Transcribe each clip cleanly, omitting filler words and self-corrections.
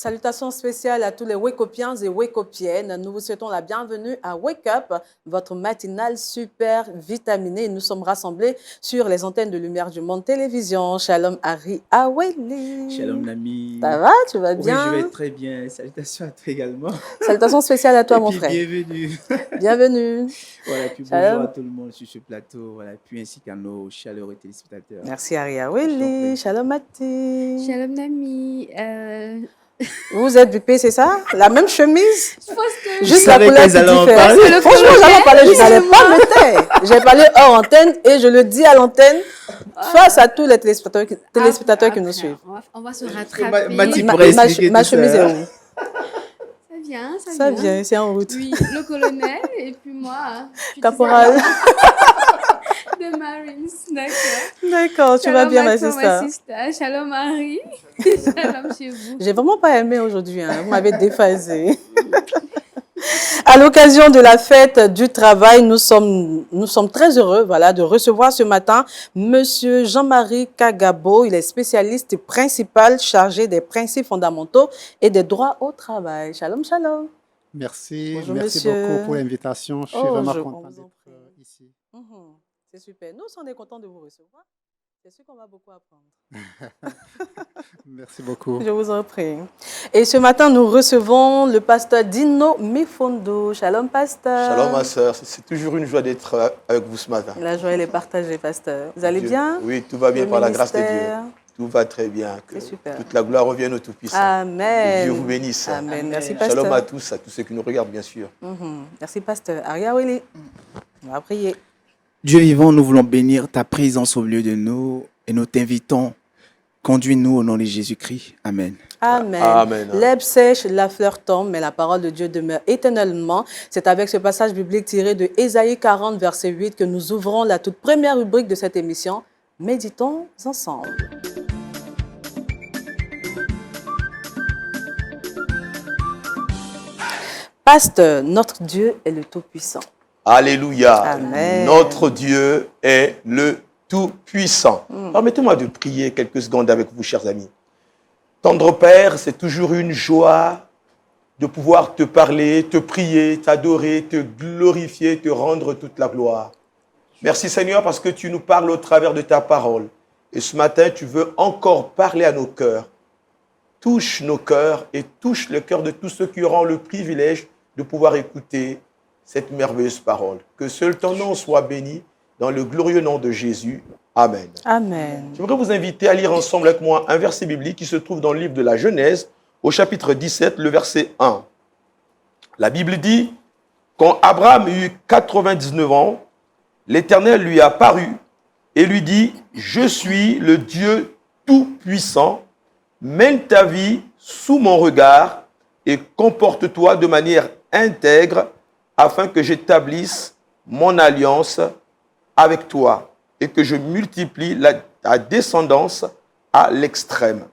Salutations spéciales à tous les Wakeopiens et Wakeopiennes. Nous vous souhaitons la bienvenue à Wake Up, votre matinale super vitaminée. Nous sommes rassemblés sur les antennes de Lumière du Monde Télévision. Shalom Harry Aweli. Shalom Nami. Ça va? Tu vas bien? Oui, je vais très bien. Salutations à toi également. Salutations spéciales à toi, mon frère. Bienvenue. Bienvenue. Voilà, puis bonjour à tout le monde sur ce plateau, voilà, puis ainsi qu'à nos chaleureux téléspectateurs. Merci Harry Aweli. Shalom Mati. Shalom Nami. Vous êtes bipé, c'est ça? La même chemise? Je pense que juste la couleur qui diffère. Franchement, j'allais parler, je n'allais pas me taire. J'ai parlé hors antenne et je le dis à l'antenne face à tous les téléspectateurs qui nous suivent. On va se rattraper. Ma chemise est où? Ça vient, c'est en route. Oui, le colonel et puis moi. Caporal. De Marines, d'accord. D'accord, tu vas bien, ma sister. Shalom Harry. Shalom chez vous. J'ai vraiment pas aimé aujourd'hui, hein. Vous m'avez déphasé. À l'occasion de la fête du travail, nous sommes très heureux de recevoir ce matin Monsieur Jean-Marie Kagabo. Il est spécialiste principal chargé des principes fondamentaux et des droits au travail. Shalom, shalom. Merci, bonjour, merci monsieur. beaucoup pour l'invitation. Je suis vraiment content d'être ici. C'est super. Nous, on est contents de vous recevoir. C'est sûr qu'on va beaucoup apprendre. Merci beaucoup. Je vous en prie. Et ce matin, nous recevons le pasteur Dino Mifondo. Shalom, pasteur. Shalom, ma soeur. C'est toujours une joie d'être avec vous ce matin. La joie, elle est partagée, pasteur. Vous allez bien? Oui, tout va bien par la grâce de Dieu. Tout va très bien. Que super. Toute la gloire revienne au Tout-Puissant. Amen. Que Dieu vous bénisse. Amen. Merci, pasteur. Shalom à tous ceux qui nous regardent, bien sûr. Merci, pasteur. Aria Willy. On va prier. Dieu vivant, nous voulons bénir ta présence au milieu de nous et nous t'invitons. Conduis-nous au nom de Jésus-Christ. Amen. Amen. Amen. L'herbe sèche, la fleur tombe, mais la parole de Dieu demeure éternellement. C'est avec ce passage biblique tiré de Ésaïe 40, verset 8, que nous ouvrons la toute première rubrique de cette émission. Méditons ensemble. Pasteur, notre Dieu est le Tout-Puissant. Alléluia. Amen. Notre Dieu est le Tout-Puissant. Permettez-moi de prier quelques secondes avec vous, chers amis. Tendre Père, c'est toujours une joie de pouvoir te parler, te prier, t'adorer, te glorifier, te rendre toute la gloire. Merci Seigneur parce que tu nous parles au travers de ta parole. Et ce matin, tu veux encore parler à nos cœurs. Touche nos cœurs et touche le cœur de tous ceux qui auront le privilège de pouvoir écouter cette merveilleuse parole. Que seul ton nom soit béni dans le glorieux nom de Jésus. Amen. Amen. J'aimerais vous inviter à lire ensemble avec moi un verset biblique qui se trouve dans le livre de la Genèse, au chapitre 17, le verset 1. La Bible dit, quand Abraham eut 99 ans, l'Éternel lui apparut et lui dit, je suis le Dieu tout-puissant, mène ta vie sous mon regard et comporte-toi de manière intègre afin que j'établisse mon alliance avec toi et que je multiplie ta descendance à l'extrême.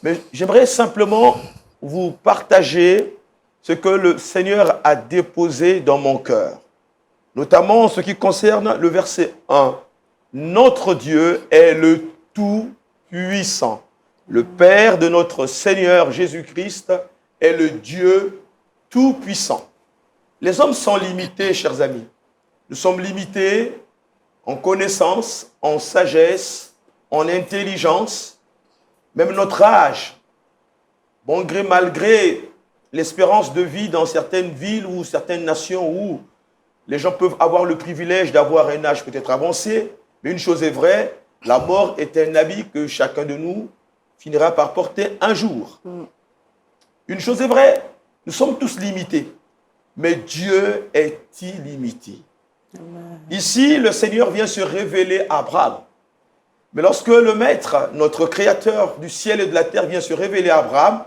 Mais j'aimerais simplement vous partager ce que le Seigneur a déposé dans mon cœur, notamment en ce qui concerne le verset 1. Notre Dieu est le Tout-Puissant. Le Père de notre Seigneur Jésus-Christ est le Dieu Tout-Puissant. Les hommes sont limités, chers amis. Nous sommes limités en connaissance, en sagesse, en intelligence, même notre âge. Bon gré, malgré l'espérance de vie dans certaines villes ou certaines nations où les gens peuvent avoir le privilège d'avoir un âge peut-être avancé, mais une chose est vraie, la mort est un habit que chacun de nous finira par porter un jour. Une chose est vraie, nous sommes tous limités. Mais Dieu est illimité. Amen. Ici, le Seigneur vient se révéler à Abraham. Mais lorsque le Maître, notre Créateur du ciel et de la terre, vient se révéler à Abraham,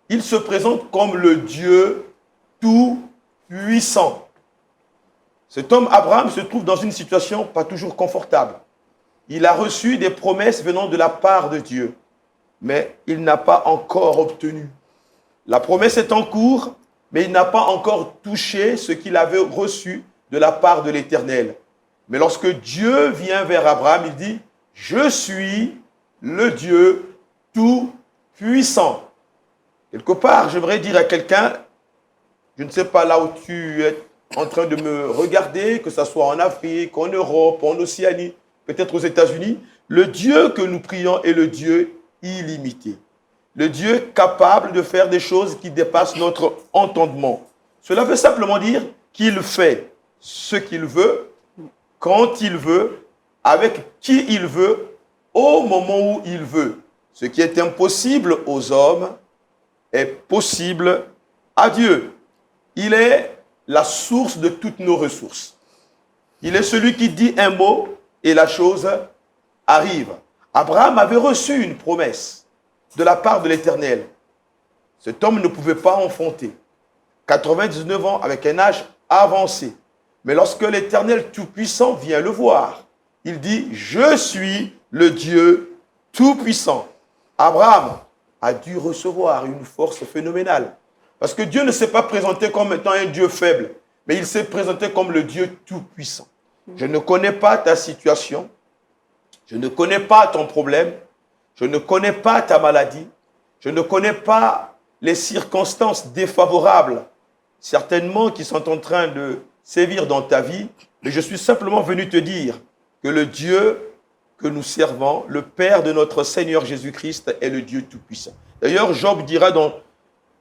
il se présente comme le Dieu tout-puissant. Cet homme, Abraham, se trouve dans une situation pas toujours confortable. Il a reçu des promesses venant de la part de Dieu, mais il n'a pas encore obtenu. La promesse est en cours, mais il n'a pas encore touché ce qu'il avait reçu de la part de l'Éternel. Mais lorsque Dieu vient vers Abraham, il dit, je suis le Dieu tout-puissant. Quelque part, j'aimerais dire à quelqu'un, je ne sais pas là où tu es en train de me regarder, que ce soit en Afrique, en Europe, en Océanie, peut-être aux États-Unis, le Dieu que nous prions est le Dieu illimité. Le Dieu capable de faire des choses qui dépassent notre entendement. Cela veut simplement dire qu'il fait ce qu'il veut, quand il veut, avec qui il veut, au moment où il veut. Ce qui est impossible aux hommes est possible à Dieu. Il est la source de toutes nos ressources. Il est celui qui dit un mot et la chose arrive. Abraham avait reçu une promesse de la part de l'Éternel. Cet homme ne pouvait pas enfanter. 99 ans avec un âge avancé. Mais lorsque l'Éternel Tout-Puissant vient le voir, il dit « Je suis le Dieu Tout-Puissant ». Abraham a dû recevoir une force phénoménale. Parce que Dieu ne s'est pas présenté comme étant un Dieu faible, mais il s'est présenté comme le Dieu Tout-Puissant. Je ne connais pas ta situation, je ne connais pas ton problème, je ne connais pas ta maladie, je ne connais pas les circonstances défavorables, certainement qui sont en train de sévir dans ta vie, mais je suis simplement venu te dire que le Dieu que nous servons, le Père de notre Seigneur Jésus-Christ, est le Dieu Tout-Puissant. D'ailleurs, Job dira dans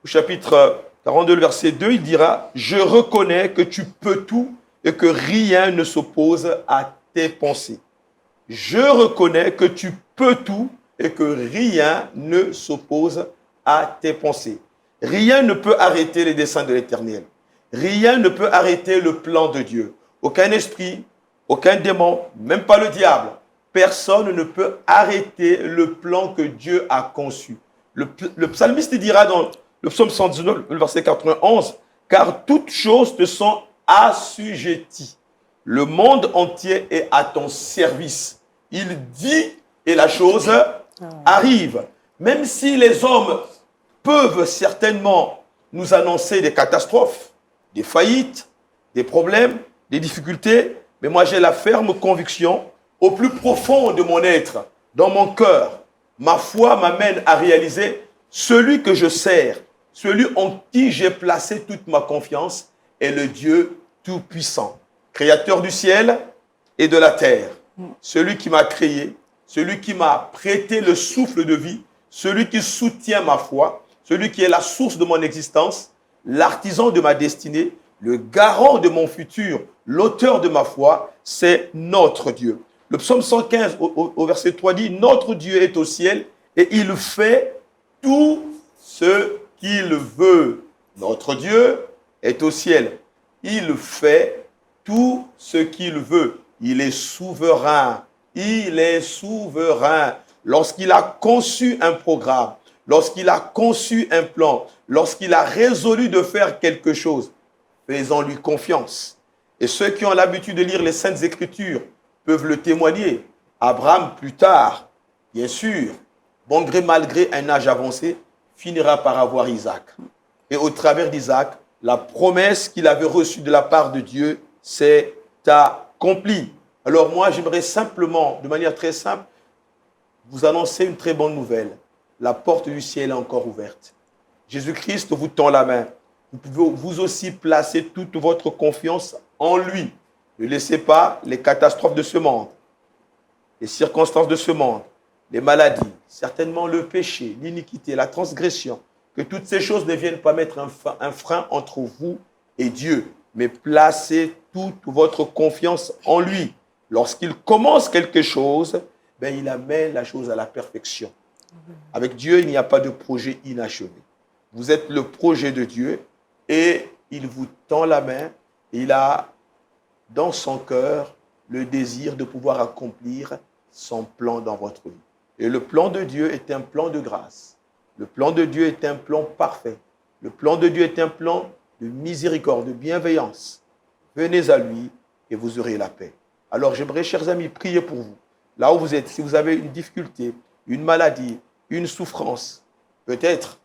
le chapitre 42, verset 2, il dira « Je reconnais que tu peux tout et que rien ne s'oppose à tes pensées. » Je reconnais que tu peux tout et que rien ne s'oppose à tes pensées. Rien ne peut arrêter les desseins de l'Éternel. Rien ne peut arrêter le plan de Dieu. Aucun esprit, aucun démon, même pas le diable. Personne ne peut arrêter le plan que Dieu a conçu. Le psalmiste dira dans le psaume 119, le verset 91, « Car toutes choses te sont assujetties. Le monde entier est à ton service. » Il dit et la chose arrive. Même si les hommes peuvent certainement nous annoncer des catastrophes, des faillites, des problèmes, des difficultés, mais moi j'ai la ferme conviction au plus profond de mon être, dans mon cœur, ma foi m'amène à réaliser celui que je sers, celui en qui j'ai placé toute ma confiance est le Dieu Tout-Puissant, créateur du ciel et de la terre. Celui qui m'a créé, celui qui m'a prêté le souffle de vie, celui qui soutient ma foi, celui qui est la source de mon existence, l'artisan de ma destinée, le garant de mon futur, l'auteur de ma foi, c'est notre Dieu. Le psaume 115 au verset 3 dit « Notre Dieu est au ciel et il fait tout ce qu'il veut. » Notre Dieu est au ciel. Il fait tout ce qu'il veut. Il est souverain. Il est souverain. Lorsqu'il a conçu un programme, lorsqu'il a conçu un plan, lorsqu'il a résolu de faire quelque chose, faisons-lui confiance. Et ceux qui ont l'habitude de lire les Saintes Écritures peuvent le témoigner. Abraham, plus tard, bien sûr, bon gré mal gré, un âge avancé, finira par avoir Isaac. Et au travers d'Isaac, la promesse qu'il avait reçue de la part de Dieu s'est accomplie. Alors moi, j'aimerais simplement, de manière très simple, vous annoncer une très bonne nouvelle. La porte du ciel est encore ouverte. Jésus-Christ vous tend la main. Vous pouvez vous aussi placer toute votre confiance en lui. Ne laissez pas les catastrophes de ce monde, les circonstances de ce monde, les maladies, certainement le péché, l'iniquité, la transgression, que toutes ces choses ne viennent pas mettre un frein entre vous et Dieu, mais placez toute votre confiance en lui. Lorsqu'il commence quelque chose, il amène la chose à la perfection. Avec Dieu, il n'y a pas de projet inachevé. Vous êtes le projet de Dieu et il vous tend la main. Il a dans son cœur le désir de pouvoir accomplir son plan dans votre vie. Et le plan de Dieu est un plan de grâce. Le plan de Dieu est un plan parfait. Le plan de Dieu est un plan de miséricorde, de bienveillance. Venez à lui et vous aurez la paix. Alors j'aimerais, chers amis, prier pour vous. Là où vous êtes, si vous avez une difficulté, une maladie, une souffrance, peut-être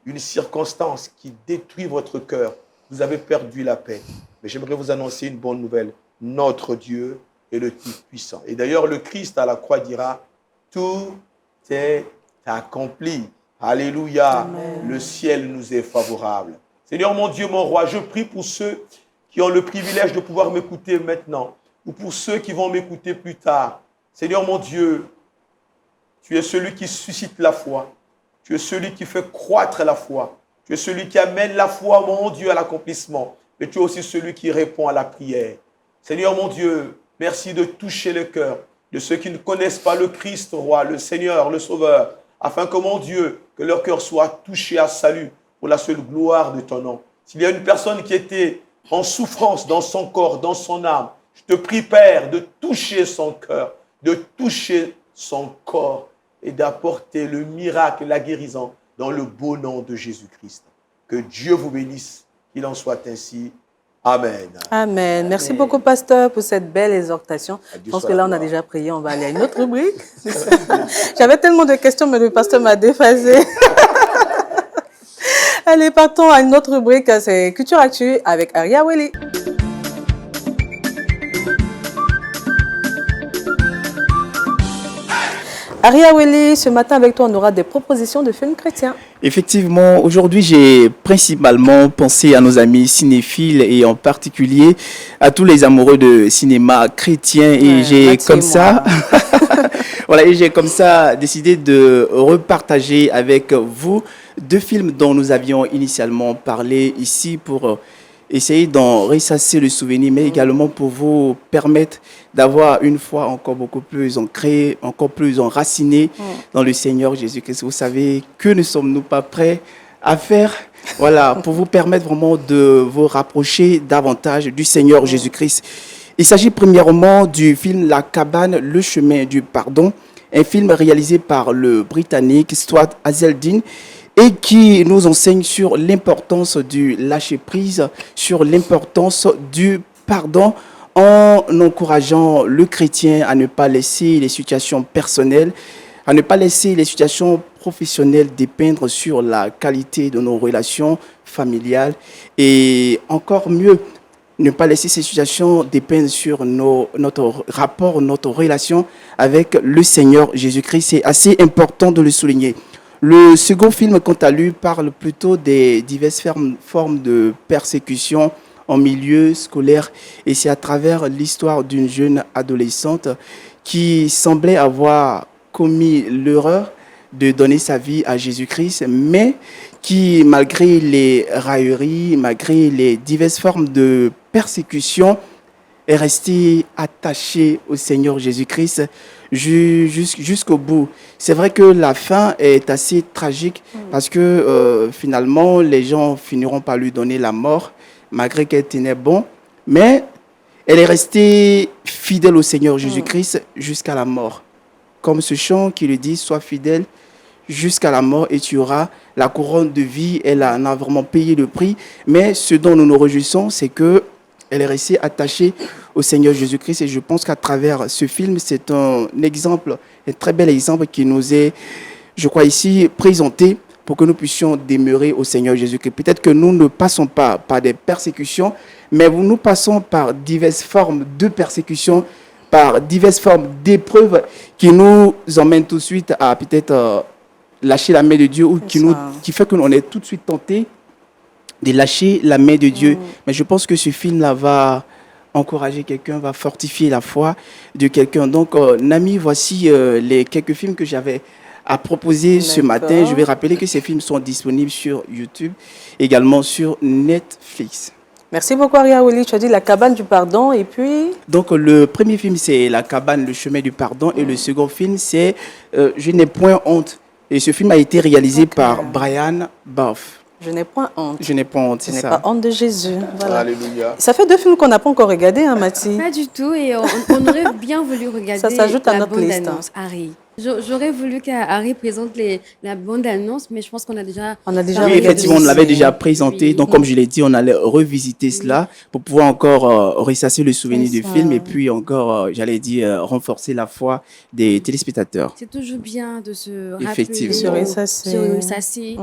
une circonstance qui détruit votre cœur, vous avez perdu la paix. Mais j'aimerais vous annoncer une bonne nouvelle. Notre Dieu est le Tout-Puissant. Et d'ailleurs, le Christ à la croix dira, tout est accompli. Alléluia. Le ciel nous est favorable. Seigneur mon Dieu, mon roi, je prie pour ceux qui ont le privilège de pouvoir m'écouter maintenant ou pour ceux qui vont m'écouter plus tard. Seigneur mon Dieu, tu es celui qui suscite la foi. Tu es celui qui fait croître la foi. Tu es celui qui amène la foi, mon Dieu, à l'accomplissement. Mais tu es aussi celui qui répond à la prière. Seigneur mon Dieu, merci de toucher le cœur de ceux qui ne connaissent pas le Christ, roi, le Seigneur, le Sauveur, afin que, mon Dieu, que leur cœur soit touché à salut pour la seule gloire de ton nom. S'il y a une personne qui était en souffrance dans son corps, dans son âme, je te prie, Père, de toucher son cœur, de toucher son corps et d'apporter le miracle, la guérison dans le beau nom de Jésus-Christ. Que Dieu vous bénisse, qu'il en soit ainsi. Amen. Amen. Merci beaucoup, pasteur, pour cette belle exhortation. Je pense que là, on a déjà prié. On va aller à une autre rubrique. J'avais tellement de questions, mais le pasteur m'a déphasé. Allez, partons à une autre rubrique. C'est Culture Actu avec Aria Welly. Aria Welly, ce matin avec toi, on aura des propositions de films chrétiens. Effectivement, aujourd'hui, j'ai principalement pensé à nos amis cinéphiles et en particulier à tous les amoureux de cinéma chrétien. Et j'ai comme ça, voilà, et j'ai comme ça décidé de repartager avec vous deux films dont nous avions initialement parlé ici pour essayer d'en ressasser le souvenir, mais également pour vous permettre d'avoir une foi encore beaucoup plus ancrée, encore plus enracinée dans le Seigneur Jésus-Christ. Vous savez, que ne sommes-nous pas prêts à faire, voilà, pour vous permettre vraiment de vous rapprocher davantage du Seigneur Jésus-Christ. Il s'agit premièrement du film La cabane, le chemin du pardon, un film réalisé par le Britannique Stuart Hazeldine, et qui nous enseigne sur l'importance du lâcher-prise, sur l'importance du pardon, en encourageant le chrétien à ne pas laisser les situations personnelles, à ne pas laisser les situations professionnelles dépendre sur la qualité de nos relations familiales et encore mieux, ne pas laisser ces situations dépendre sur notre rapport, notre relation avec le Seigneur Jésus-Christ. C'est assez important de le souligner. Le second film, quant à lui, parle plutôt des diverses formes de persécution en milieu scolaire. Et c'est à travers l'histoire d'une jeune adolescente qui semblait avoir commis l'erreur de donner sa vie à Jésus-Christ, mais qui, malgré les railleries, malgré les diverses formes de persécution, est restée attachée au Seigneur Jésus-Christ jusqu'au bout. C'est vrai que la fin est assez tragique parce que finalement, les gens finiront par lui donner la mort, malgré qu'elle tenait bon. Mais elle est restée fidèle au Seigneur Jésus-Christ jusqu'à la mort. Comme ce chant qui le dit, sois fidèle jusqu'à la mort et tu auras la couronne de vie. Elle en a vraiment payé le prix. Mais ce dont nous nous réjouissons, c'est que elle est restée attachée au Seigneur Jésus-Christ. Et je pense qu'à travers ce film, c'est un exemple, un très bel exemple qui nous est, je crois, ici présenté pour que nous puissions demeurer au Seigneur Jésus-Christ. Peut-être que nous ne passons pas par des persécutions, mais nous passons par diverses formes de persécutions, par diverses formes d'épreuves qui nous emmènent tout de suite à peut-être lâcher la main de Dieu ou qui fait que l'on est tout de suite tenté de lâcher la main de Dieu. Mais je pense que ce film-là va encourager quelqu'un, va fortifier la foi de quelqu'un. Donc, Nami, voici les quelques films que j'avais à proposer ce matin. Je vais rappeler que ces films sont disponibles sur YouTube, également sur Netflix. Merci beaucoup, Aria Welly. Tu as dit La cabane du pardon et puis... Donc, le premier film, c'est La cabane, le chemin du pardon. Et le second film, c'est Je n'ai point honte. Et ce film a été réalisé par Brian Boff. Je n'ai point honte. Je n'ai pas honte, c'est ça. Je n'ai pas honte de Jésus. Voilà. Alléluia. Ça fait deux films qu'on n'a pas encore regardés, hein, Mathie? Pas du tout, et on aurait bien voulu regarder Ça s'ajoute à la notre liste. bande-annonce, Harry. J'aurais voulu qu'Harry présente la bande-annonce, mais je pense qu'on a déjà... On a déjà Oui, regardé effectivement, on ici. l'avait déjà présenté. Oui. Donc, comme je l'ai dit, on allait revisiter cela pour pouvoir encore ressasser le souvenir du film et puis encore, j'allais dire, renforcer la foi des téléspectateurs. C'est toujours bien de se rappeler, Effectivement. Se ressasser. se ressasser.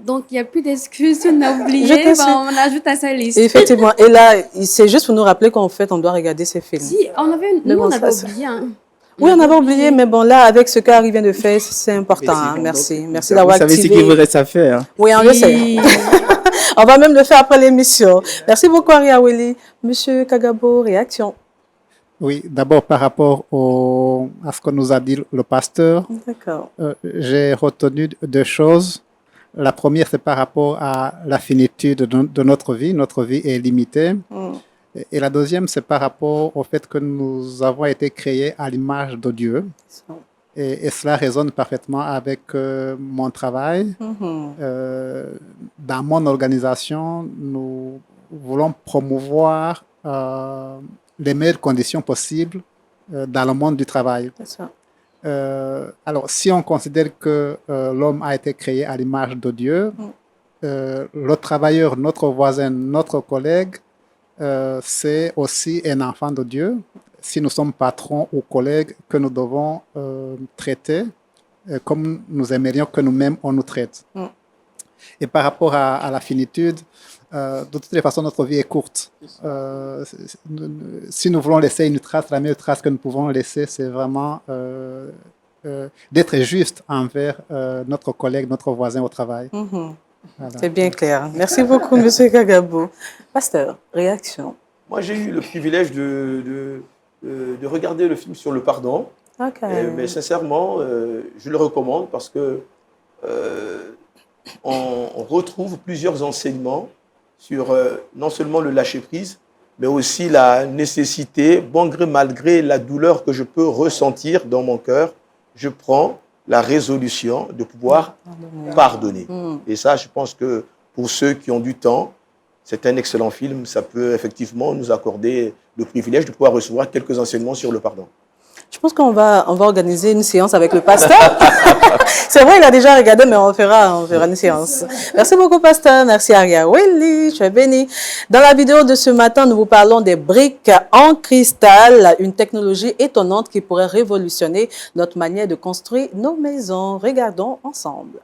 Donc, il n'y a plus d'excuses, on a oublié, Je te suis. on ajoute à sa liste. Effectivement. Et là, c'est juste pour nous rappeler qu'en fait, on doit regarder ces films. Si, nous, on avait oublié. Hein. Oui, on avait oublié, mais bon, là, avec ce qu'Harry vient de faire, c'est important. Hein. Merci. Merci d'avoir activé. Vous savez ce qu'il vous reste à faire. Hein? Oui, on le sait. On va même le faire après l'émission. Merci beaucoup, Harry Aweli. Monsieur Kagabo, réaction. Oui, d'abord par rapport à ce que nous a dit le pasteur, j'ai retenu deux choses. La première, c'est par rapport à la finitude de notre vie. Notre vie est limitée. Et la deuxième, c'est par rapport au fait que nous avons été créés à l'image de Dieu. Et cela résonne parfaitement avec mon travail. Dans mon organisation, nous voulons promouvoir les meilleures conditions possibles dans le monde du travail. Alors, si on considère que l'homme a été créé à l'image de Dieu, le travailleur, notre voisin, notre collègue, c'est aussi un enfant de Dieu. Si nous sommes patrons ou collègues, que nous devons traiter comme nous aimerions que nous-mêmes on nous traite. Et par rapport à la finitude, de toutes les façons, notre vie est courte. Si nous voulons laisser une trace, la meilleure trace que nous pouvons laisser, c'est vraiment d'être juste envers notre collègue, notre voisin au travail. Voilà. C'est bien clair. Merci beaucoup, M. Kagabo. Pasteur, réaction. Moi, j'ai eu le privilège de regarder le film sur le pardon. Mais sincèrement, je le recommande parce que on retrouve plusieurs enseignements sur non seulement le lâcher-prise, mais aussi la nécessité, bon gré mal gré, la douleur que je peux ressentir dans mon cœur, je prends la résolution de pouvoir pardonner. Et ça, je pense que pour ceux qui ont du temps, c'est un excellent film. Ça peut effectivement nous accorder le privilège de pouvoir recevoir quelques enseignements sur le pardon. Je pense qu'on va organiser une séance avec le pasteur. C'est vrai, il a déjà regardé, mais on fera une séance. Merci beaucoup, pasteur. Merci, Harry Aweli. Je suis béni. Dans la vidéo de ce matin, nous vous parlons des briques en cristal, une technologie étonnante qui pourrait révolutionner notre manière de construire nos maisons. Regardons ensemble.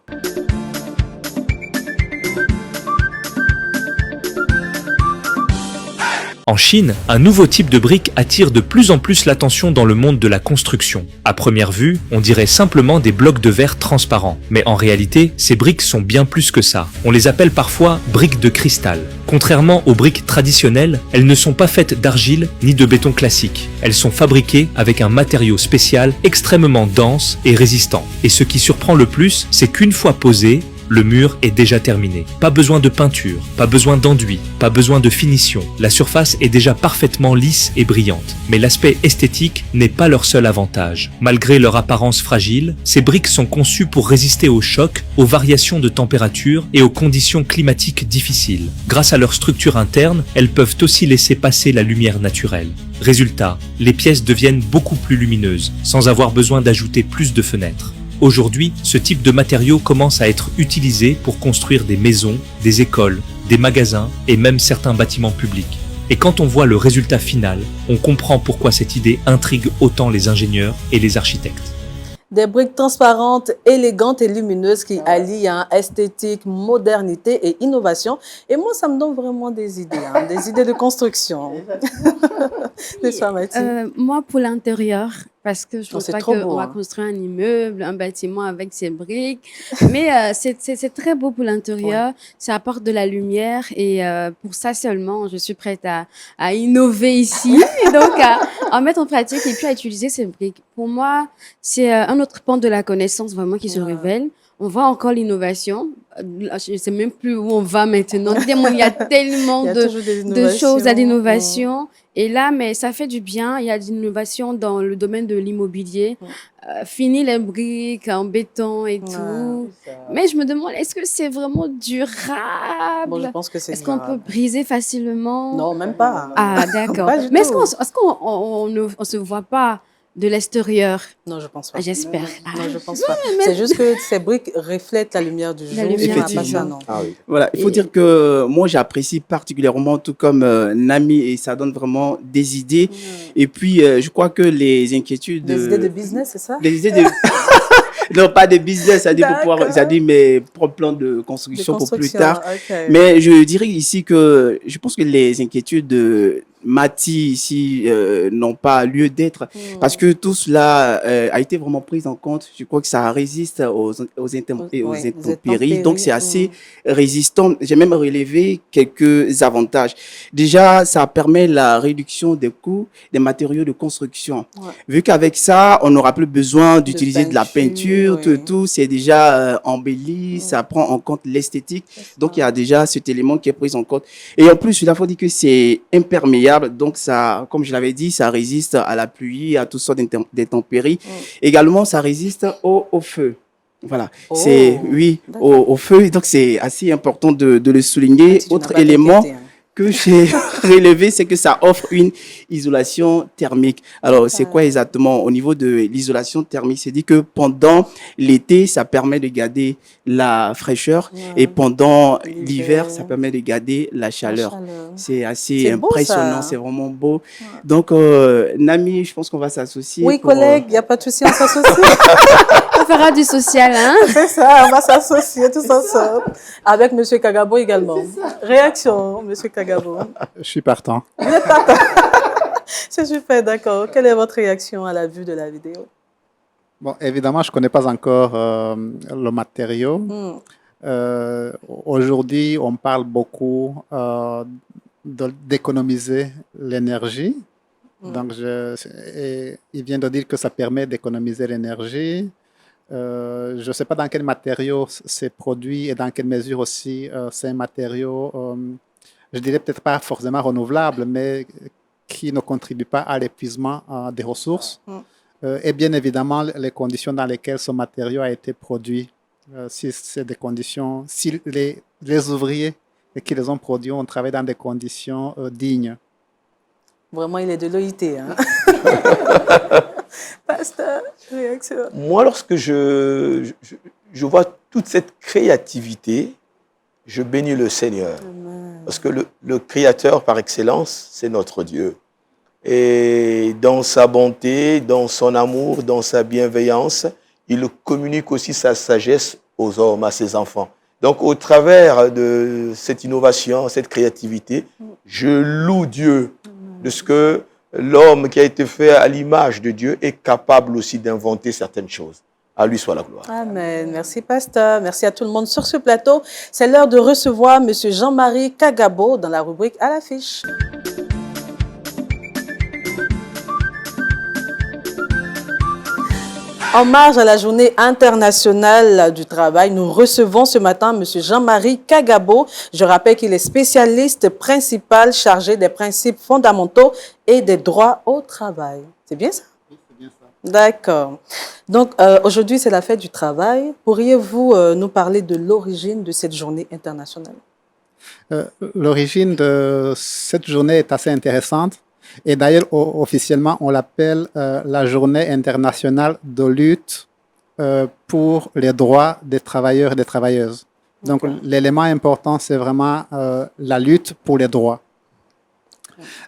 En Chine, un nouveau type de briques attire de plus en plus l'attention dans le monde de la construction. À première vue, on dirait simplement des blocs de verre transparents. Mais en réalité, ces briques sont bien plus que ça. On les appelle parfois briques de cristal. Contrairement aux briques traditionnelles, elles ne sont pas faites d'argile ni de béton classique. Elles sont fabriquées avec un matériau spécial extrêmement dense et résistant. Et ce qui surprend le plus, c'est qu'une fois posé, le mur est déjà terminé. Pas besoin de peinture, pas besoin d'enduit, pas besoin de finition. La surface est déjà parfaitement lisse et brillante. Mais l'aspect esthétique n'est pas leur seul avantage. Malgré leur apparence fragile, ces briques sont conçues pour résister aux chocs, aux variations de température et aux conditions climatiques difficiles. Grâce à leur structure interne, elles peuvent aussi laisser passer la lumière naturelle. Résultat, les pièces deviennent beaucoup plus lumineuses, sans avoir besoin d'ajouter plus de fenêtres. Aujourd'hui, ce type de matériaux commence à être utilisé pour construire des maisons, des écoles, des magasins et même certains bâtiments publics. Et quand on voit le résultat final, on comprend pourquoi cette idée intrigue autant les ingénieurs et les architectes. Des briques transparentes, élégantes et lumineuses qui allient esthétique, modernité et innovation. Et moi, ça me donne vraiment des idées, des idées de construction. N'est-ce pas, Mathilde? Moi, pour l'intérieur, parce que je ne pense pas qu'on va construire un immeuble, un bâtiment avec ces briques. Mais c'est très beau pour l'intérieur. Ouais. Ça apporte de la lumière et pour ça seulement, je suis prête à innover ici. Et donc, à mettre en pratique et puis à utiliser ces briques. Pour moi, c'est un autre pan de la connaissance vraiment qui se révèle. On voit encore l'innovation. Je ne sais même plus où on va maintenant. Il y a tellement de choses à l'innovation. Et là, mais ça fait du bien. Il y a de l'innovation dans le domaine de l'immobilier. Fini les briques en béton et tout. Mais je me demande, est-ce que c'est vraiment durable? Bon, je pense que c'est Est-ce qu'on peut briser facilement? Non, même pas. Ah, d'accord. Mais est-ce qu'on ne se voit pas de l'extérieur? Non, je pense pas. J'espère. Non, je pense pas. C'est juste que ces briques reflètent la lumière du jour. Effectivement. Voilà, il faut dire que moi, j'apprécie particulièrement, tout comme Nami, et ça donne vraiment des idées. Et puis, je crois que les inquiétudes... Des idées de business, c'est ça? Des idées de... Non, pas de business, ça dit pour pouvoir, ça dit mes propres plans de construction pour plus tard. Okay. Mais je dirais ici que je pense que les inquiétudes Mati ici n'ont pas lieu d'être parce que tout cela a été vraiment pris en compte. Je crois que ça résiste aux intempéries, donc c'est assez résistant. J'ai même relevé quelques avantages. Déjà, ça permet la réduction des coûts des matériaux de construction. Vu qu'avec ça, on n'aura plus besoin d'utiliser de la peinture, tout c'est déjà embelli, ça prend en compte l'esthétique. Donc il y a déjà cet élément qui est pris en compte. Et en plus, il faut dire que c'est imperméable. Donc, ça, comme je l'avais dit, ça résiste à la pluie, à toutes sortes d'intempéries. Également, ça résiste au feu. Voilà. C'est, au feu. Donc, c'est assez important de le souligner. Autre élément que j'ai relevé, c'est que ça offre une isolation thermique. Alors, c'est quoi exactement? Au niveau de l'isolation thermique, c'est dit que pendant l'été, ça permet de garder la fraîcheur et pendant l'hiver, ça permet de garder la chaleur. C'est assez impressionnant, c'est vraiment beau. Donc, Nami, je pense qu'on va s'associer. Oui, collègue, il n'y a pas de souci, on s'associe. On fera du social, hein? C'est ça, on va s'associer tous ensemble. Avec M. Kagabo également. Réaction, M. Kagabo. Je suis partant. Vous êtes partant. C'est super, d'accord. Quelle est votre réaction à la vue de la vidéo? Bon, évidemment, je ne connais pas encore le matériau. Aujourd'hui, on parle beaucoup d'économiser l'énergie. Donc, il vient de dire que ça permet d'économiser l'énergie. Je ne sais pas dans quel matériau c'est produit et dans quelle mesure aussi c'est un matériau, je dirais peut-être pas forcément renouvelable, mais qui ne contribue pas à l'épuisement des ressources. Et bien évidemment, les conditions dans lesquelles ce matériau a été produit. Si c'est des conditions, si les ouvriers qui les ont produits ont travaillé dans des conditions dignes. Vraiment, il est de l'OIT. Hein? Pasteur, réaction. Moi, lorsque je vois toute cette créativité, je bénis le Seigneur. Amen. Parce que le Créateur par excellence, c'est notre Dieu. Et dans sa bonté, dans son amour, dans sa bienveillance, il communique aussi sa sagesse aux hommes, à ses enfants. Donc, au travers de cette innovation, cette créativité, je loue Dieu de ce que l'homme qui a été fait à l'image de Dieu est capable aussi d'inventer certaines choses. À lui soit la gloire. Amen. Merci, pasteur. Merci à tout le monde sur ce plateau. C'est l'heure de recevoir M. Jean-Marie Kagabo dans la rubrique À l'affiche. En marge à la journée internationale du travail, nous recevons ce matin M. Jean-Marie Kagabo. Je rappelle qu'il est spécialiste principal chargé des principes fondamentaux et des droits au travail. C'est bien ça? Oui, c'est bien ça. D'accord. Donc, aujourd'hui, c'est la fête du travail. Pourriez-vous nous parler de l'origine de cette journée internationale? L'origine de cette journée est assez intéressante. Et d'ailleurs, officiellement, on l'appelle la journée internationale de lutte pour les droits des travailleurs et des travailleuses. Donc, l'élément important, c'est vraiment la lutte pour les droits.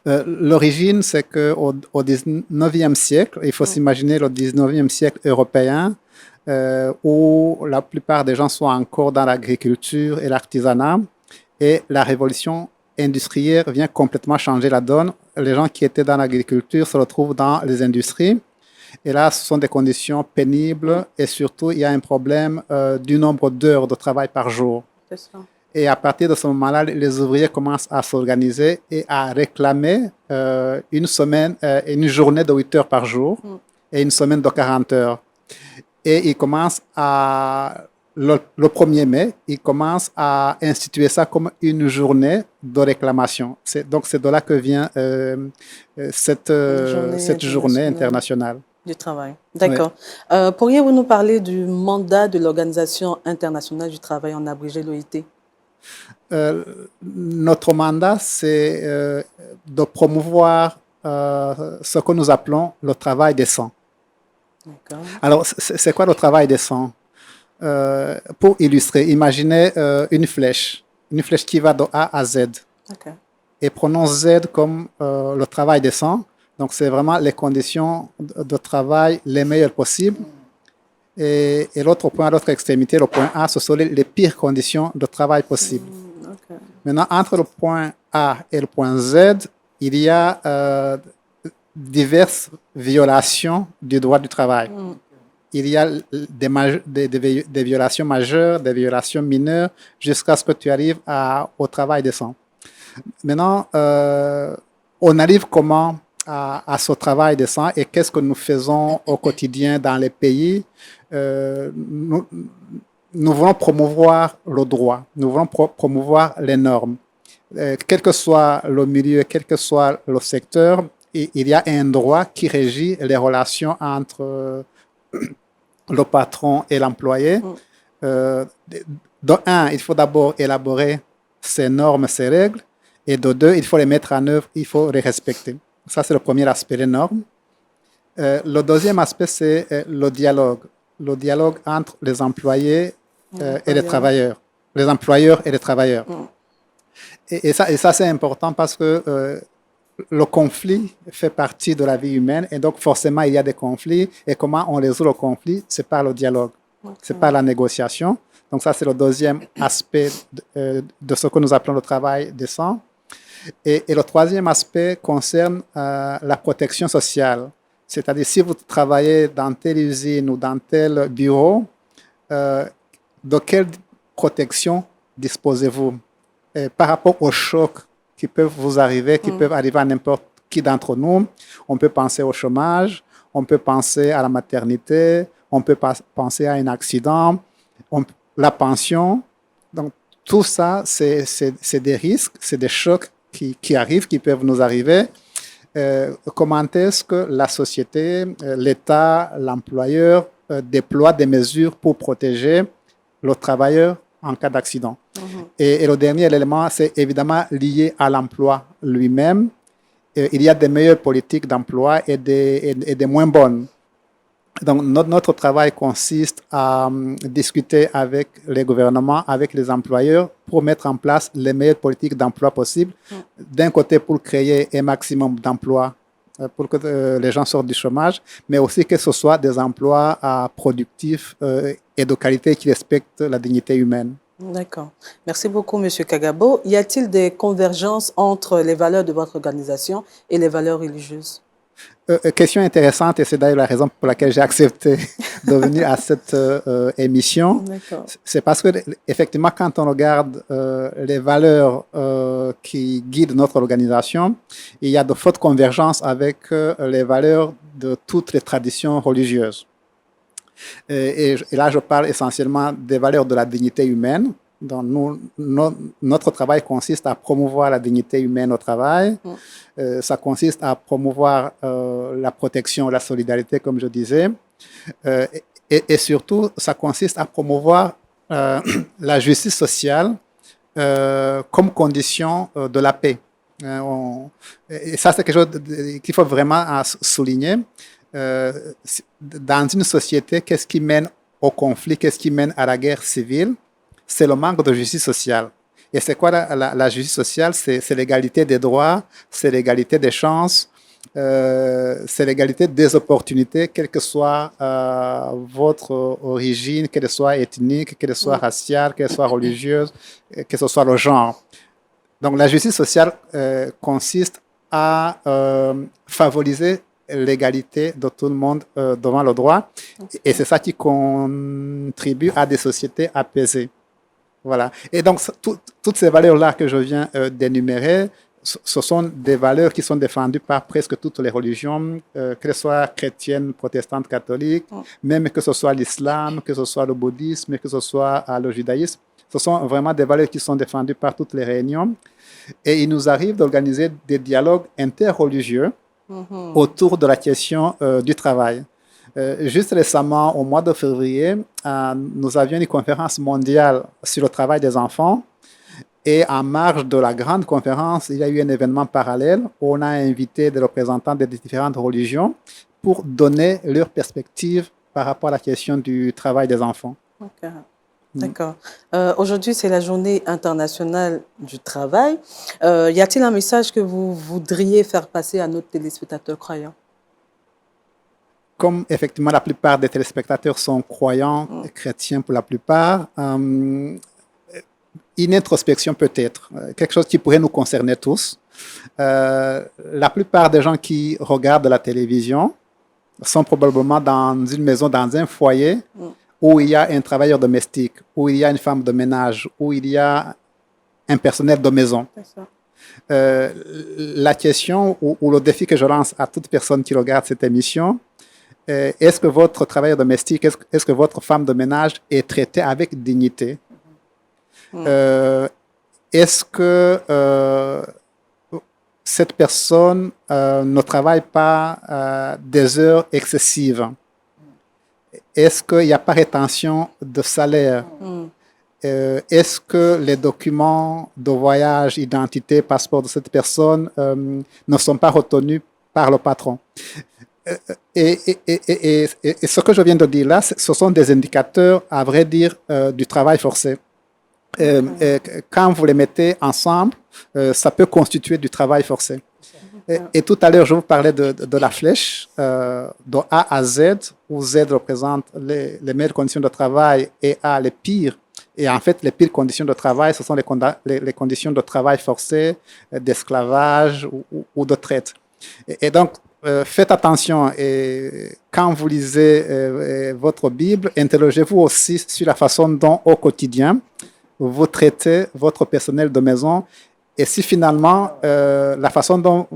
L'origine, c'est qu'au 19e siècle, il faut s'imaginer le 19e siècle européen, où la plupart des gens sont encore dans l'agriculture et l'artisanat, et la révolution industrielle vient complètement changer la donne. Les gens qui étaient dans l'agriculture se retrouvent dans les industries. Et là, ce sont des conditions pénibles et surtout, il y a un problème du nombre d'heures de travail par jour. C'est ça. Et à partir de ce moment-là, les ouvriers commencent à s'organiser et à réclamer une journée de 8 heures par jour et une semaine de 40 heures. Et ils commencent le 1er mai, ils commencent à instituer ça comme une journée de réclamation. Donc, c'est de là que vient cette journée internationale du travail. D'accord. Oui. Pourriez-vous nous parler du mandat de l'Organisation internationale du travail, en abrégé l'OIT? Notre mandat, c'est de promouvoir ce que nous appelons le travail décent. D'accord. Alors, c'est quoi le travail décent? Pour illustrer, imaginez une flèche qui va de A à Z. Okay. Et prenons Z comme le travail décent. Donc, c'est vraiment les conditions de travail les meilleures possibles. Et l'autre point, l'autre extrémité, le point A, ce sont les pires conditions de travail possibles. Okay. Maintenant, entre le point A et le point Z, il y a diverses violations du droit du travail. Il y a des violations majeures, des violations mineures, jusqu'à ce que tu arrives au travail décent. Maintenant, on arrive comment à ce travail décent et qu'est-ce que nous faisons au quotidien dans les pays? Nous voulons promouvoir le droit, nous voulons promouvoir les normes. Quel que soit le milieu, quel que soit le secteur, il y a un droit qui régit les relations entre le patron et l'employé. De un, il faut d'abord élaborer ces normes, ces règles, et de deux, il faut les mettre en œuvre, il faut les respecter. Ça, c'est le premier aspect des normes. Le deuxième aspect, c'est le dialogue entre les employés et les travailleurs, les employeurs et les travailleurs. Et ça, c'est important parce que le conflit fait partie de la vie humaine et donc forcément, il y a des conflits. Et comment on résout le conflit? C'est par le dialogue, c'est par la négociation. Donc ça, c'est le deuxième aspect de ce que nous appelons le travail décent. Et le troisième aspect concerne la protection sociale. C'est-à-dire, si vous travaillez dans telle usine ou dans tel bureau, de quelle protection disposez-vous par rapport aux chocs qui peuvent vous arriver, qui peuvent arriver à n'importe qui d'entre nous? On peut penser au chômage, on peut penser à la maternité, on peut penser à un accident, la pension. Donc, tout ça, c'est des risques, c'est des chocs qui arrivent, qui peuvent nous arriver. Comment est-ce que la société, l'État, l'employeur déploient des mesures pour protéger le travailleur en cas d'accident? Et le dernier élément, c'est évidemment lié à l'emploi lui-même. Il y a des meilleures politiques d'emploi et des moins bonnes. Donc, notre travail consiste à discuter avec les gouvernements, avec les employeurs pour mettre en place les meilleures politiques d'emploi possibles. D'un côté, pour créer un maximum d'emplois, pour que les gens sortent du chômage, mais aussi que ce soit des emplois productifs et de qualité qui respectent la dignité humaine. D'accord. Merci beaucoup, M. Kagabo. Y a-t-il des convergences entre les valeurs de votre organisation et les valeurs religieuses? Question intéressante et c'est d'ailleurs la raison pour laquelle j'ai accepté de venir à cette émission. C'est parce que effectivement, quand on regarde les valeurs qui guident notre organisation, il y a de fortes convergences avec les valeurs de toutes les traditions religieuses. Et là, je parle essentiellement des valeurs de la dignité humaine. Donc, notre travail consiste à promouvoir la dignité humaine au travail. Ça consiste à promouvoir la protection, la solidarité, comme je disais. Et surtout, ça consiste à promouvoir la justice sociale comme condition de la paix. Et ça, c'est quelque chose qu'il faut vraiment souligner. Dans une société, qu'est-ce qui mène au conflit, qu'est-ce qui mène à la guerre civile? C'est le manque de justice sociale. Et c'est quoi la justice sociale? C'est l'égalité des droits, c'est l'égalité des chances, c'est l'égalité des opportunités, quelle que soit votre origine, qu'elle soit ethnique, qu'elle soit raciale, qu'elle soit religieuse, que ce soit le genre. Donc la justice sociale consiste à favoriser l'égalité de tout le monde devant le droit. Et c'est ça qui contribue à des sociétés apaisées. Voilà. Et donc, toutes ces valeurs-là que je viens d'énumérer, ce sont des valeurs qui sont défendues par presque toutes les religions, que ce soit chrétiennes, protestantes, catholiques, même que ce soit l'islam, que ce soit le bouddhisme, que ce soit le judaïsme. Ce sont vraiment des valeurs qui sont défendues par toutes les réunions. Et il nous arrive d'organiser des dialogues interreligieux autour de la question du travail. Juste récemment, au mois de février, nous avions une conférence mondiale sur le travail des enfants. Et en marge de la grande conférence, il y a eu un événement parallèle où on a invité des représentants des différentes religions pour donner leur perspective par rapport à la question du travail des enfants. Okay. D'accord. Aujourd'hui, c'est la journée internationale du travail. Y a-t-il un message que vous voudriez faire passer à nos téléspectateurs croyants? Comme effectivement la plupart des téléspectateurs sont croyants, chrétiens pour la plupart, une introspection peut-être, quelque chose qui pourrait nous concerner tous. La plupart des gens qui regardent la télévision sont probablement dans une maison, dans un foyer où il y a un travailleur domestique, où il y a une femme de ménage, où il y a un personnel de maison. La question ou le défi que je lance à toute personne qui regarde cette émission, est-ce que votre travailleur domestique, est-ce que votre femme de ménage est traitée avec dignité? Est-ce que cette personne ne travaille pas des heures excessives? Est-ce qu'il n'y a pas rétention de salaire? Est-ce que les documents de voyage, identité, passeport de cette personne ne sont pas retenus par le patron? Et ce que je viens de dire là, ce sont des indicateurs, à vrai dire, du travail forcé. Quand vous les mettez ensemble, ça peut constituer du travail forcé. Et tout à l'heure, je vous parlais de la flèche, de A à Z, où Z représente les meilleures conditions de travail et A les pires. Et en fait, les pires conditions de travail, ce sont les conditions de travail forcé, d'esclavage ou de traite. Et donc, faites attention. Et quand vous lisez votre Bible, interrogez-vous aussi sur la façon dont, au quotidien, vous traitez votre personnel de maison. Et si finalement, la façon dont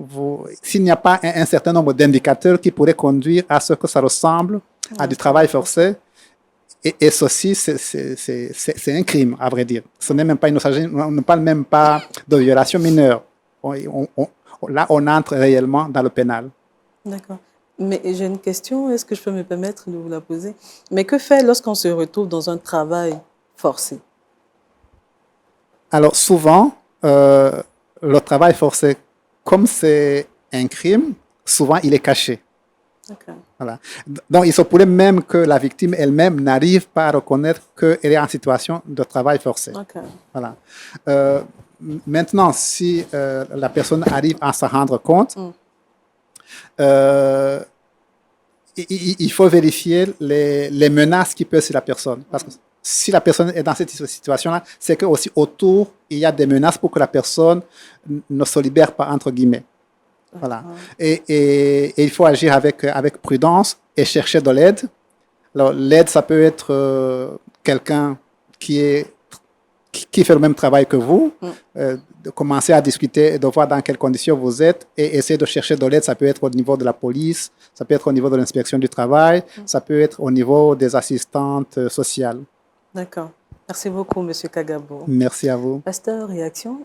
s'il n'y a pas un certain nombre d'indicateurs qui pourraient conduire à ce que ça ressemble à du travail forcé, et ceci, c'est un crime, à vrai dire. Ce n'est même pas on ne parle même pas de violation mineure. Là, on entre réellement dans le pénal. D'accord. Mais j'ai une question, est-ce que je peux me permettre de vous la poser? Mais que faire lorsqu'on se retrouve dans un travail forcé? Alors, souvent, le travail forcé, comme c'est un crime, souvent il est caché. Okay. Voilà. Donc, il se pourrait même que la victime elle-même n'arrive pas à reconnaître qu'elle est en situation de travail forcé. Okay. Voilà. Maintenant, si la personne arrive à s'en rendre compte, il faut vérifier les menaces qui pèsent sur la personne. Parce que si la personne est dans cette situation-là, c'est que aussi autour, il y a des menaces pour que la personne ne se libère pas, entre guillemets. Voilà. Et il faut agir avec prudence et chercher de l'aide. Alors, l'aide, ça peut être quelqu'un qui fait le même travail que vous, de commencer à discuter et de voir dans quelles conditions vous êtes et essayer de chercher de l'aide. Ça peut être au niveau de la police, ça peut être au niveau de l'inspection du travail, ça peut être au niveau des assistantes sociales. D'accord. Merci beaucoup, M. Kagabo. Merci à vous. Pasteur, réaction?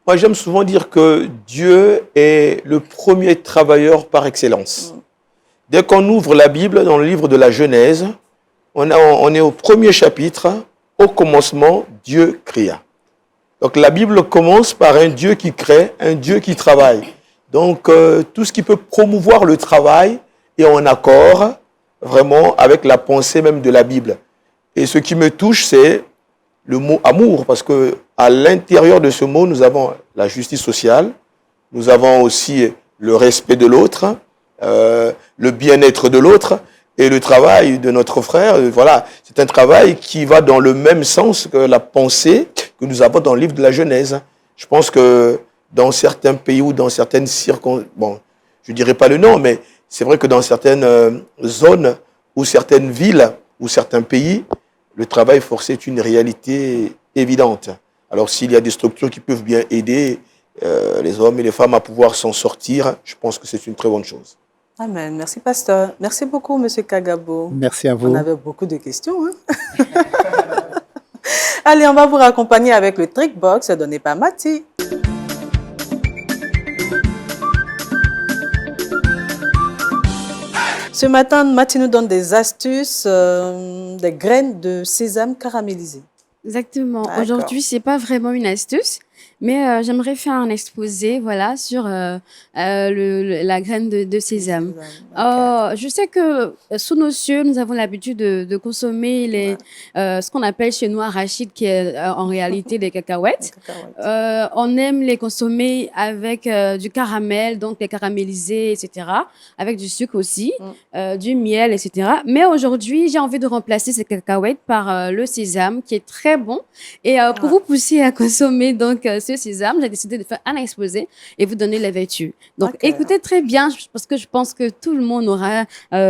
Moi, j'aime souvent dire que Dieu est le premier travailleur par excellence. Dès qu'on ouvre la Bible, dans le livre de la Genèse, on est au premier chapitre. Au commencement, Dieu créa. Donc la Bible commence par un Dieu qui crée, un Dieu qui travaille. Donc tout ce qui peut promouvoir le travail est en accord vraiment avec la pensée même de la Bible. Et ce qui me touche, c'est le mot amour, parce que à l'intérieur de ce mot, nous avons la justice sociale, nous avons aussi le respect de l'autre, le bien-être de l'autre, et le travail de notre frère. Voilà, c'est un travail qui va dans le même sens que la pensée que nous avons dans le livre de la Genèse. Je pense que dans certains pays ou dans certaines circonstances, bon, je ne dirais pas le nom, mais c'est vrai que dans certaines zones ou certaines villes ou certains pays, le travail forcé est une réalité évidente. Alors s'il y a des structures qui peuvent bien aider les hommes et les femmes à pouvoir s'en sortir, je pense que c'est une très bonne chose. Amen. Merci, pasteur. Merci beaucoup, M. Kagabo. Merci à vous. On avait beaucoup de questions. Hein? Allez, on va vous raccompagner avec le Trick Box donné par Mati. Ce matin, Mati nous donne des astuces, des graines de sésame caramélisées. Exactement. Aujourd'hui, ce n'est pas vraiment une astuce, mais j'aimerais faire un exposé voilà, sur la graine de sésame. Okay. Je sais que sous nos cieux, nous avons l'habitude de consommer ce qu'on appelle chez nous arachide, qui est en réalité des cacahuètes. On aime les consommer avec du caramel, donc les caramélisés, etc., avec du sucre aussi, du miel, etc. Mais aujourd'hui, j'ai envie de remplacer ces cacahuètes par le sésame, qui est très bon. Et pour vous pousser à consommer donc ce sésame, j'ai décidé de faire un exposé et vous donner les vertus. Donc, écoutez très bien, parce que je pense que tout le monde aura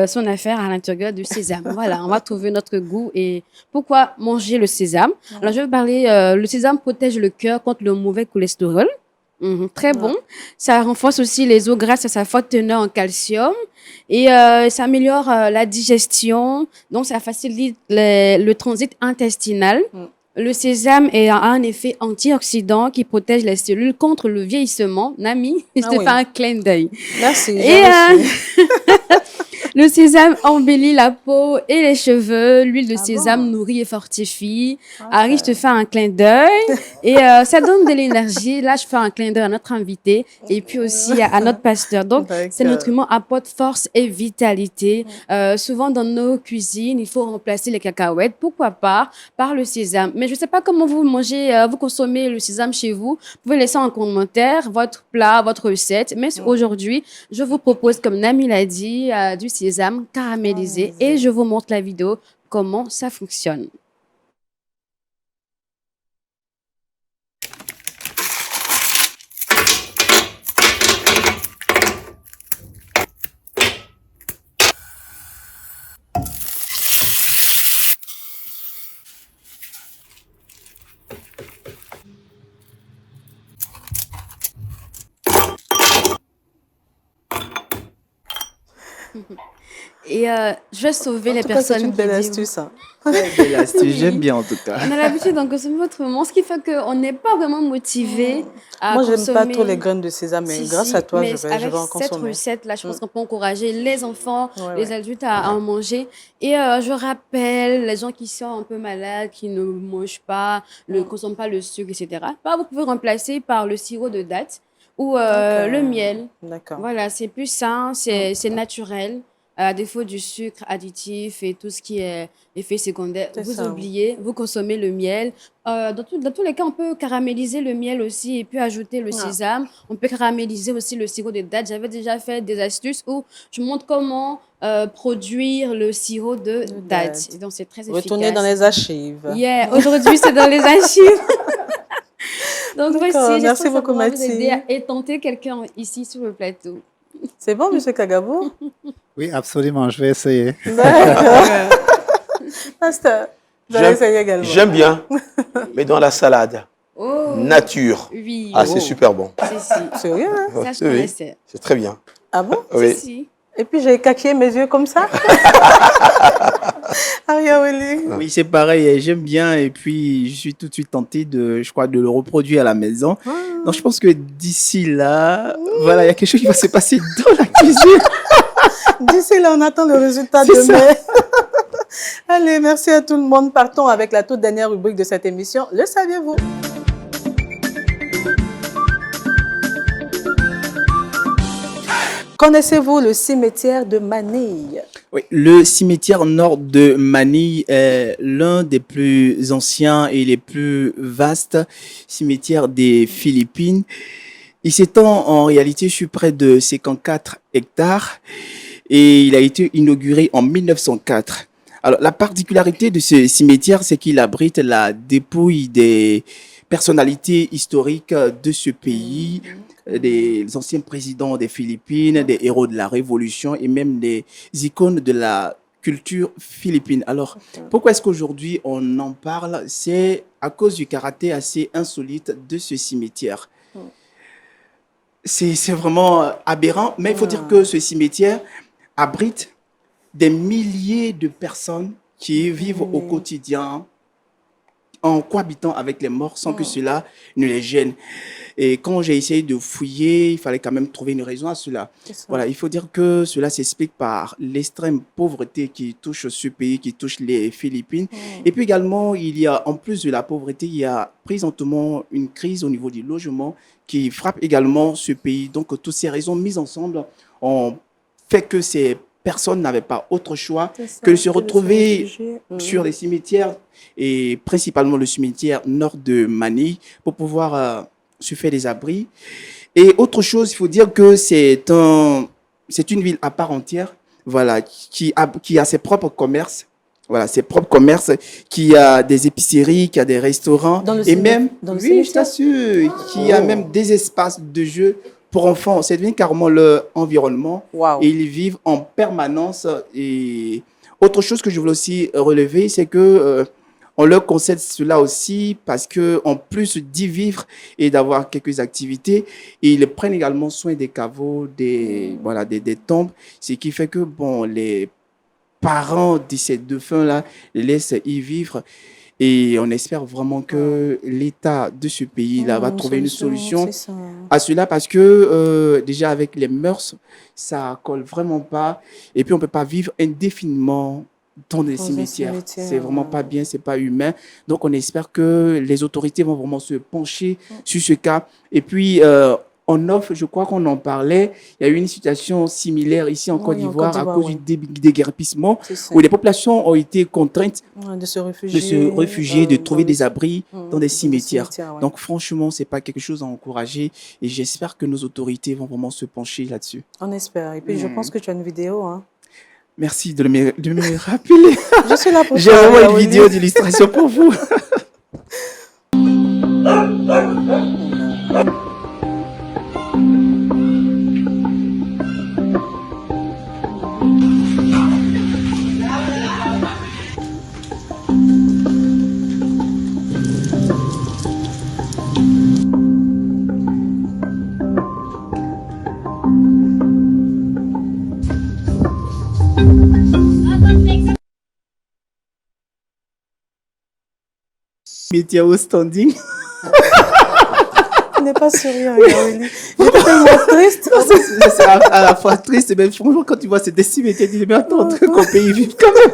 son affaire à l'intérieur du sésame. Voilà, on va trouver notre goût et pourquoi manger le sésame. Alors, je vais parler, le sésame protège le cœur contre le mauvais cholestérol. Très bon. Ça renforce aussi les os grâce à sa forte teneur en calcium et ça améliore la digestion. Donc, ça facilite le transit intestinal. Le sésame a un effet antioxydant qui protège les cellules contre le vieillissement. Nami, je te fais un clin d'œil. Merci. Et le sésame embellit la peau et les cheveux. L'huile de sésame nourrit et fortifie. Harry, je te fais un clin d'œil. Et ça donne de l'énergie. Là, je fais un clin d'œil à notre invité et puis aussi à notre pasteur. Donc, ces nutriments apportent force et vitalité. Souvent, dans nos cuisines, il faut remplacer les cacahuètes. Pourquoi pas par le sésame. Mais je ne sais pas comment vous mangez, vous consommez le sésame chez vous. Vous pouvez laisser en commentaire votre plat, votre recette. Mais aujourd'hui, je vous propose, comme Nami l'a dit, du sésame caramélisé et je vous montre la vidéo comment ça fonctionne. Et je vais sauver les personnes. C'est une belle astuce. Belle astuce, j'aime bien en tout cas. On a l'habitude d'en consommer autrement, ce qui fait qu'on n'est pas vraiment motivé à Moi, consommer. j'aime pas trop les graines de sésame, mais grâce à toi, je vais en consommer. Avec cette recette-là, je pense qu'on peut encourager les enfants, les adultes à en manger. Et je rappelle, les gens qui sont un peu malades, qui ne mangent pas, ne consomment pas le sucre, etc., vous pouvez remplacer par le sirop de date ou le miel. Voilà, c'est plus sain, c'est naturel. À défaut du sucre additif et tout ce qui est effet secondaire, vous oubliez, vous consommez le miel. Dans tous les cas, on peut caraméliser le miel aussi et puis ajouter le sésame. On peut caraméliser aussi le sirop de date. J'avais déjà fait des astuces où je montre comment produire le sirop de date. Et donc, c'est très efficace. Retournez dans les archives. Yeah, aujourd'hui, c'est dans les archives. Donc, voici, merci beaucoup, Mathilde. Vous aider à étenter quelqu'un ici sur le plateau. C'est bon, M. Kagabo? Oui, absolument, je vais essayer. D'accord. Pasteur, vous allez essayer également. J'aime bien, mais dans la salade. Nature. Oui. Ah, c'est super bon. C'est rien, hein? Ça, je connaissais. C'est très bien. Ah bon? Oui. Si. Et puis, j'ai caqué mes yeux comme ça. Aria Welling. Oui, c'est pareil, j'aime bien et puis je suis tout de suite tenté de le reproduire à la maison. Donc, je pense que d'ici là, voilà, il y a quelque chose qui va se passer dans la cuisine. D'ici là, on attend le résultat demain. Allez, merci à tout le monde. Partons avec la toute dernière rubrique de cette émission. Le saviez-vous? Connaissez-vous le cimetière de Manille? Oui, le cimetière nord de Manille est l'un des plus anciens et les plus vastes cimetières des Philippines. Il s'étend en réalité sur près de 54 hectares et il a été inauguré en 1904. Alors, la particularité de ce cimetière, c'est qu'il abrite la dépouille des personnalités historiques de ce pays, des anciens présidents des Philippines, des héros de la Révolution et même des icônes de la culture philippine. Alors, pourquoi est-ce qu'aujourd'hui on en parle? C'est à cause du caractère assez insolite de ce cimetière. C'est vraiment aberrant, mais il faut dire que ce cimetière abrite des milliers de personnes qui vivent au quotidien en cohabitant avec les morts sans que cela ne les gêne. Et quand j'ai essayé de fouiller, il fallait quand même trouver une raison à cela. Voilà, il faut dire que cela s'explique par l'extrême pauvreté qui touche ce pays, qui touche les Philippines. Et puis également, il y a, en plus de la pauvreté, il y a présentement une crise au niveau du logement qui frappe également ce pays. Donc, toutes ces raisons mises ensemble ont fait que ces personnes n'avaient pas autre choix que de se retrouver sur les cimetières et principalement le cimetière nord de Manille pour pouvoir se faire des abris. Et autre chose, il faut dire que c'est une ville à part entière, voilà, qui a ses propres commerces voilà, ses propres commerces, qui a des épiceries, qui a des restaurants, et même, oui, je t'assure, qui a même des espaces de jeu pour enfants. C'est devenu carrément leur environnement. Wow. Et ils vivent en permanence. Et autre chose que je voulais aussi relever, c'est que on leur concède cela aussi parce que en plus d'y vivre et d'avoir quelques activités, ils prennent également soin des caveaux, des tombes, ce qui fait que bon, les parents de ces défunts-là les laissent y vivre. Et on espère vraiment que l'État de ce pays-là va trouver une solution à cela parce que déjà avec les mœurs, ça colle vraiment pas. Et puis on peut pas vivre indéfiniment dans des cimetières. C'est vraiment pas bien, c'est pas humain. Donc on espère que les autorités vont vraiment se pencher sur ce cas. Et puis en off, je crois qu'on en parlait, il y a eu une situation similaire ici en Côte d'Ivoire à cause du déguerpissement où les populations ont été contraintes de se réfugier, de trouver des abris dans des cimetières. Donc franchement, c'est pas quelque chose à encourager et j'espère que nos autorités vont vraiment se pencher là-dessus. On espère. Et puis je pense que tu as une vidéo. Hein. Merci de me rappeler. Je suis là pour J'ai vraiment une vidéo d'illustration pour vous. Métier au standing. Tu n'es pas souriant, Willy. J'étais tellement triste. C'est à la fois triste, mais franchement, quand tu vois ces cimetières, tu dis, mais attends, qu'on peut y vivre quand même.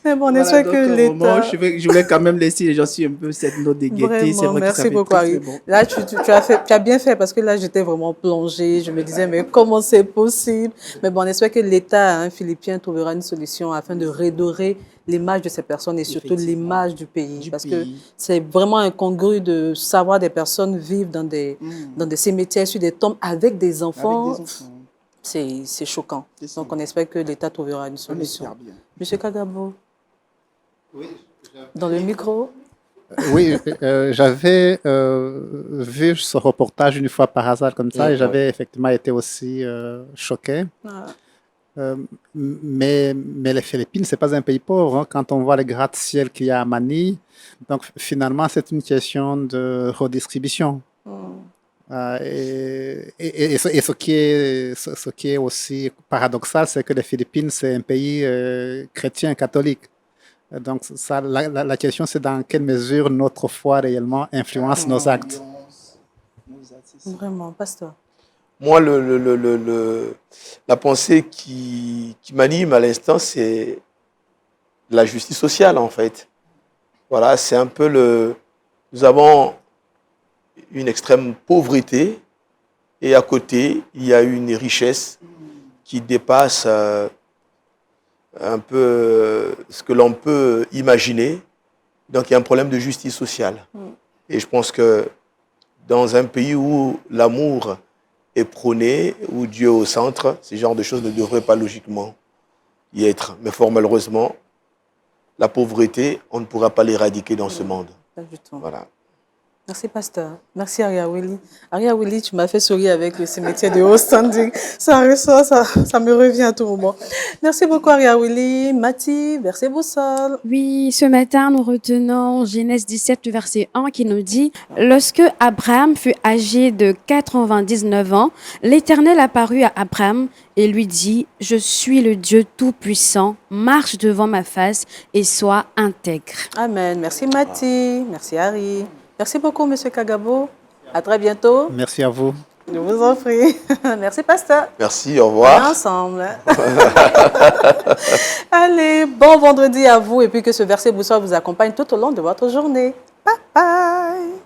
Mais bon, on espère que l'État... Je voulais quand même laisser les gens sur un peu cette note de gaieté. Vraiment, merci beaucoup, Harry. Bon. Là, tu as bien fait parce que là, j'étais vraiment plongée. Je me disais, mais comment c'est possible? Mais bon, on espère que l'État philippin trouvera une solution afin de redorer l'image de ces personnes et surtout l'image du pays. Parce que c'est vraiment incongru de savoir des personnes vivre dans des cimetières, sur des tombes avec des enfants. C'est choquant. Donc, on espère que l'État trouvera une solution. Monsieur Kagabo, dans le micro. Oui, j'avais vu ce reportage une fois par hasard comme ça et j'avais effectivement été aussi choqué. Mais les Philippines, ce n'est pas un pays pauvre. Hein, quand on voit les gratte-ciel qu'il y a à Manille, donc finalement, c'est une question de redistribution. Et ce qui est aussi paradoxal, c'est que les Philippines, c'est un pays chrétien, catholique. Donc, ça, la question, c'est dans quelle mesure notre foi réellement influence nos actes. Vraiment, pasteur. Moi, la pensée qui m'anime à l'instant, c'est la justice sociale, en fait. Voilà, c'est un peu nous avons une extrême pauvreté et à côté, il y a une richesse qui dépasse un peu ce que l'on peut imaginer. Donc, il y a un problème de justice sociale. Et je pense que dans un pays où l'amour est prôné, où Dieu est au centre, ce genre de choses ne devraient pas logiquement y être. Mais fort malheureusement, la pauvreté, on ne pourra pas l'éradiquer dans ce monde. Pas du tout. Voilà. Merci, pasteur. Merci, Aria Willy. Aria Willy, tu m'as fait sourire avec le cimetière de Haut-Standing. Ça me revient à tout moment. Merci beaucoup, Aria Willy. Mathie, verset boussole. Oui, ce matin, nous retenons Genèse 17, verset 1 qui nous dit « Lorsque Abraham fut âgé de 99 ans, l'Éternel apparut à Abraham et lui dit « Je suis le Dieu Tout-Puissant, marche devant ma face et sois intègre. » Amen. Merci, Mathie. Merci, Harry. Merci beaucoup, Monsieur Kagabo. À très bientôt. Merci à vous. Je vous en prie. Merci, pasteur. Merci, au revoir. On est ensemble. Allez, bon vendredi à vous et puis que ce verset boussole vous accompagne tout au long de votre journée. Bye bye.